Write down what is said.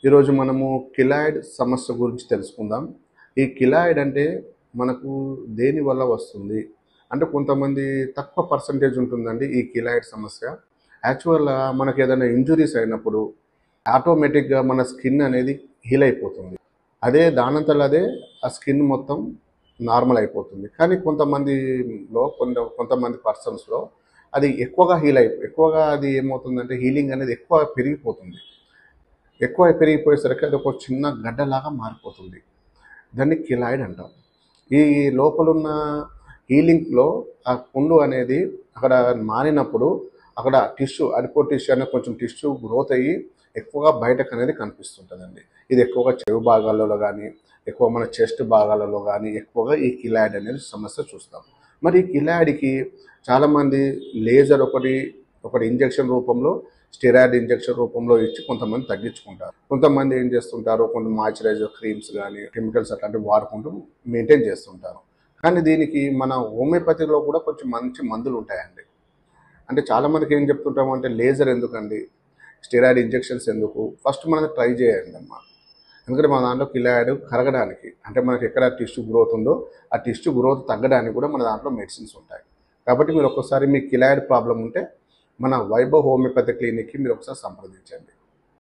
ఈరోజు మనము కిలాయిడ్ సమస్య గురించి తెలుసుకుందాం. ఈ కిలాయిడ్ అంటే మనకు దేని వల్ల వస్తుంది? అంటే కొంతమంది తక్కువ పర్సెంటేజ్ ఉంటుందండి ఈ కిలాయిడ్ సమస్య. యాక్చువల్‌గా మనకేదైనా ఇంజ్యూరీస్ అయినప్పుడు ఆటోమేటిక్‌గా మన స్కిన్ అనేది హీల్ అయిపోతుంది. అదే దానంతట అదే ఆ స్కిన్ మొత్తం నార్మల్ అయిపోతుంది. కానీ కొంతమంది పర్సన్స్‌లో అది ఎక్కువగా అది ఏమవుతుందంటే హీలింగ్ అనేది ఎక్కువ పెరిగిపోతుంది. ఎక్కువ పెరిగిపోయేసరికి అది ఒక చిన్న గడ్డలాగా మారిపోతుంది. దాన్ని కిలాయిడ్ అంటాం. ఈ లోపలున్న హీలింగ్‌లో ఆ పుండు అనేది అక్కడ మానినప్పుడు అక్కడ అడిపో టిష్యూ అనే కొంచెం టిష్యూ గ్రోత్ అయ్యి ఎక్కువగా బయటకనేది కనిపిస్తుంటదండి. ఇది ఎక్కువగా చెవి భాగాలలో గానీ, ఎక్కువ మన చెస్ట్ భాగాలలో గానీ ఎక్కువగా ఈ కిలాయిడ్ అనేది సమస్య చూస్తాం. మరి ఈ కిలాయిడ్‌కి చాలామంది లేజర్ ఒకటి ఇంజెక్షన్ రూపంలో, స్టెరాయిడ్ ఇంజెక్షన్ రూపంలో ఇచ్చి కొంతమంది తగ్గించుకుంటారు. కొంతమంది ఏం చేస్తుంటారు, కొన్ని మాయిశ్చరైజర్ క్రీమ్స్ గానీ, కెమికల్స్ అట్లాంటివి వాడుకుంటూ మెయింటైన్ చేస్తుంటారు. కానీ దీనికి మన హోమియోపతిలో కూడా కొంచెం మంచి మందులుంటాయండి. అంటే చాలామందికి ఏం చెప్తుంటామంటే, లేజర్ ఎందుకండి? స్టెరాయిడ్ ఇంజెక్షన్స్ ఎందుకు? ఫస్ట్ మనం ట్రై చేయండమ్మా. ఎందుకంటే మన దాంట్లో కిలాయిడ్ కరగడానికి, అంటే మనకి ఎక్కడ టిష్యూ గ్రోత్ ఉందో, ఆ టిష్యూ గ్రోత్ తగ్గడానికి కూడా మన దాంట్లో మెడిసిన్స్ ఉంటాయి. కాబట్టి మీరు ఒక్కసారి మీ కిలాయిడ్ ప్రాబ్లం ఉంటే మన వైభవ్ హోమియోపతి క్లినిక్‌కి మీరు ఒకసారి సంప్రదించండి.